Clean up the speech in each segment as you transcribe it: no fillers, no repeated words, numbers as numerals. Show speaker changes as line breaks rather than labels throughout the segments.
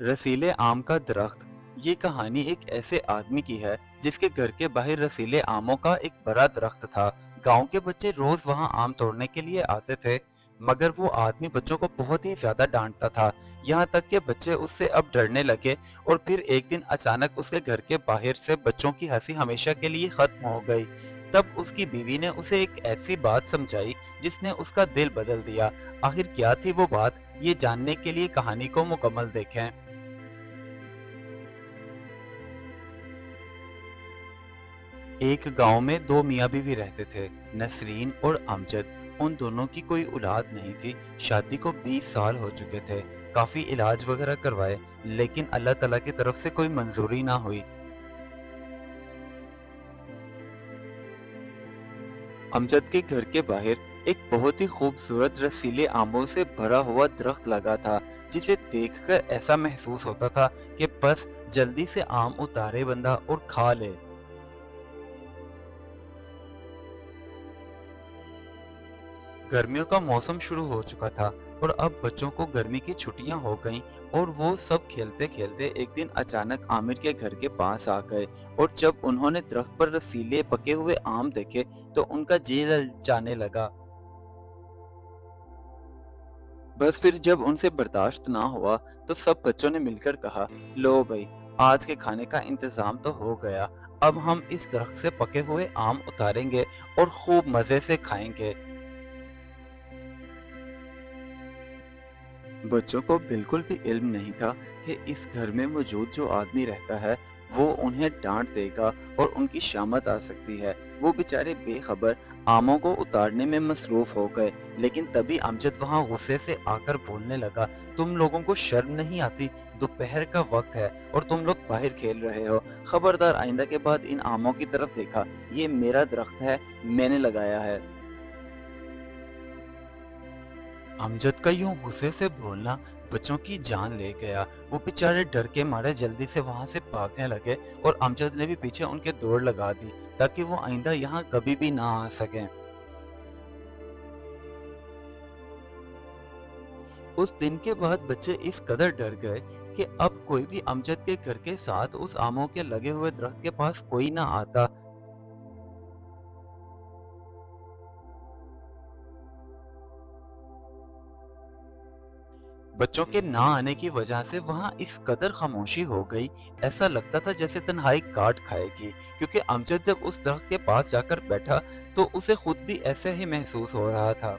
रसीले आम का दरख्त। ये कहानी एक ऐसे आदमी की है जिसके घर के बाहर रसीले आमों का एक बड़ा दरख्त था। गांव के बच्चे रोज वहां आम तोड़ने के लिए आते थे, मगर वो आदमी बच्चों को बहुत ही ज्यादा डांटता था। यहाँ तक कि बच्चे उससे अब डरने लगे। और फिर एक दिन अचानक उसके घर के बाहर से बच्चों की हंसी हमेशा के लिए खत्म हो गई। तब उसकी बीवी ने उसे एक ऐसी बात समझाई जिसने उसका दिल बदल दिया। आखिर क्या थी वो बात, ये जानने के लिए कहानी को मुकम्मल देखें। एक गांव में दो मियाँ बीवी रहते थे, नसरीन और अमजद। उन दोनों की कोई औलाद नहीं थी। शादी को 20 साल हो चुके थे। काफी इलाज वगैरह करवाए, लेकिन अल्लाह तला की तरफ से कोई मंजूरी ना हुई। अमजद के घर के बाहर एक बहुत ही खूबसूरत रसीले आमों से भरा हुआ दरख्त लगा था, जिसे देखकर ऐसा महसूस होता था कि बस जल्दी से आम उतारे बंदा और खा ले। गर्मियों का मौसम शुरू हो चुका था और अब बच्चों को गर्मी की छुट्टियां हो गईं। और वो सब खेलते खेलते एक दिन अचानक आमिर के घर के पास आ गए। और जब उन्होंने दरख्त पर रसीले पके हुए आम देखे तो उनका जी ललचाने लगा। बस फिर जब उनसे बर्दाश्त ना हुआ तो सब बच्चों ने मिलकर कहा, लो भाई, आज के खाने का इंतजाम तो हो गया। अब हम इस दरख्त से पके हुए आम उतारेंगे और खूब मजे से खाएंगे। बच्चों को बिल्कुल भी इल्म नहीं था कि इस घर में मौजूद जो आदमी रहता है वो उन्हें डांट देगा और उनकी शामत आ सकती है। वो बेचारे बेखबर आमों को उतारने में मसरूफ हो गए। लेकिन तभी अमजद वहां गुस्से से आकर बोलने लगा, तुम लोगों को शर्म नहीं आती? दोपहर का वक्त है और तुम लोग बाहर खेल रहे हो। खबरदार आइंदा के बाद इन आमों की तरफ देखा। ये मेरा दरख्त है, मैंने लगाया है। अमजद का यूं गुस्से से बोलना बच्चों की जान ले गया। वो बेचारे डर के मारे जल्दी से वहां से भागने लगे और अमजद ने भी पीछे उनके दौड़ लगा दी ताकि वो आइंदा यहाँ कभी भी ना आ सके। उस दिन के बाद बच्चे इस कदर डर गए कि अब कोई भी अमजद के घर के साथ उस आमों के लगे हुए दरख्त के पास कोई ना आता। बच्चों के ना आने की वजह से वहां इस कदर खामोशी हो गई, ऐसा लगता था जैसे तन्हाई काट खाएगी। क्योंकि अमजद जब उस दरख्त के पास जाकर बैठा तो उसे खुद भी ऐसे ही महसूस हो रहा था।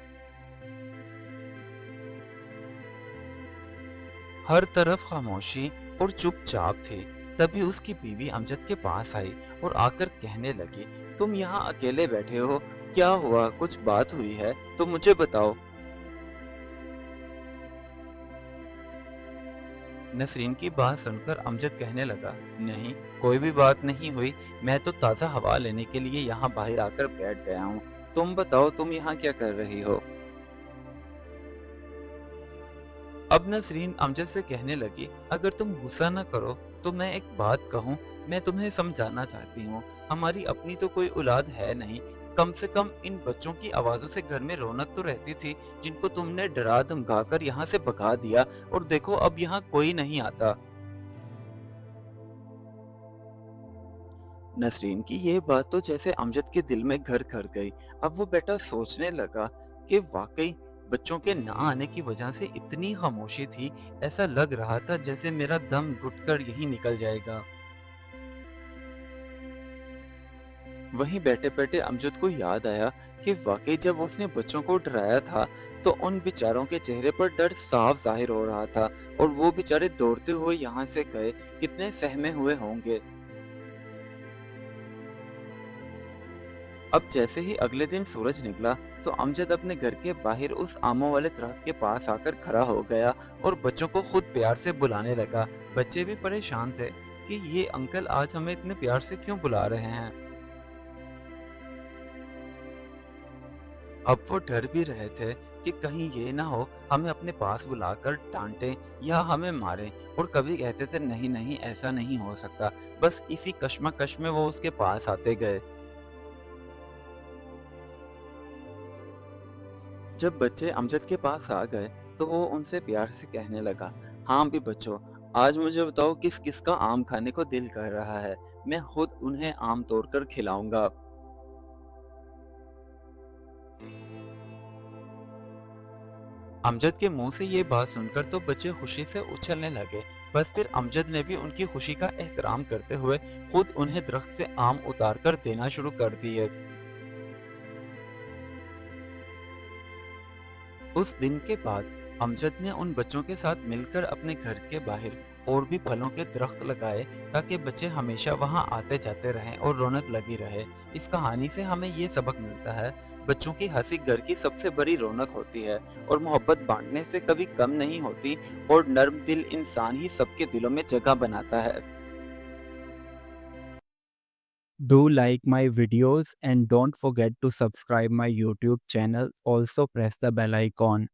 हर तरफ खामोशी और चुपचाप थी। तभी उसकी बीवी अमजद के पास आई और आकर कहने लगी, तुम यहाँ अकेले बैठे हो, क्या हुआ? कुछ बात हुई है तो मुझे बताओ। नसरीन की बात सुनकर अमजद कहने लगा, नहीं, कोई भी बात नहीं हुई। मैं तो ताज़ा हवा लेने के लिए यहाँ बाहर आकर बैठ गया हूँ। तुम बताओ, तुम यहाँ क्या कर रही हो? अब नसरीन अमजद से कहने लगी, अगर तुम गुस्सा न करो तो मैं एक बात कहूँ। मैं तुम्हें समझाना चाहती हूँ, हमारी अपनी तो कोई औलाद है नहीं। कम से कम इन बच्चों की आवाज़ों से घर में रौनक तो रहती थी, जिनको तुमने डरा धमका कर यहाँ से भगा दिया। और देखो अब यहाँ कोई नहीं आता। नसरीन की ये बात तो जैसे अमजद के दिल में घर कर गई। अब वो बेटा सोचने लगा कि वाकई बच्चों के ना आने की वजह से इतनी खामोशी थी। ऐसा लग रहा था जैसे मेरा दम घुटकर यहीं निकल जाएगा। वहीं बैठे बैठे अमजद को याद आया कि वाकई जब उसने बच्चों को डराया था तो उन बेचारों के चेहरे पर डर साफ जाहिर हो रहा था। और वो बेचारे दौड़ते हुए यहाँ से गए, कितने सहमे हुए होंगे। अब जैसे ही अगले दिन सूरज निकला तो अमजद अपने घर के बाहर उस आमों वाले दरख्त के पास आकर खड़ा हो गया और बच्चों को खुद प्यार से बुलाने लगा। बच्चे भी परेशान थे कि ये अंकल आज हमें इतने प्यार से क्यों बुला रहे हैं। अब वो डर भी रहे थे कि कहीं ये ना हो हमें अपने पास बुलाकर डांटे या हमें मारे। और कभी कहते थे, नहीं नहीं, ऐसा नहीं हो सकता। बस इसी कश्मकश में वो उसके पास आते गए। जब बच्चे अमजद के पास आ गए तो वो उनसे प्यार से कहने लगा, हाँ भी बच्चों, आज मुझे बताओ किस किस का आम खाने को दिल कर रहा है। मैं खुद उन्हें आम तोड़कर खिलाऊंगा। अमजद के मुंह से ये बात सुनकर तो बच्चे खुशी से उछलने लगे। बस फिर अमजद ने भी उनकी खुशी का एहतराम करते हुए खुद उन्हें दरख्त से आम उतार कर देना शुरू कर दिए। उस दिन के बाद अमजद ने उन बच्चों के साथ मिलकर अपने घर के बाहर और भी फलों के दरख्त लगाए, ताकि बच्चे हमेशा वहां आते जाते रहें और रौनक लगी रहे। इस कहानी से हमें ये सबक मिलता है, बच्चों की हंसी घर की सबसे बड़ी रौनक होती है और मोहब्बत बांटने से कभी कम नहीं होती, और नर्म दिल इंसान ही सबके दिलों में जगह बनाता है।
Do like my videos and don't forget to subscribe my YouTube channel. Also press the bell icon.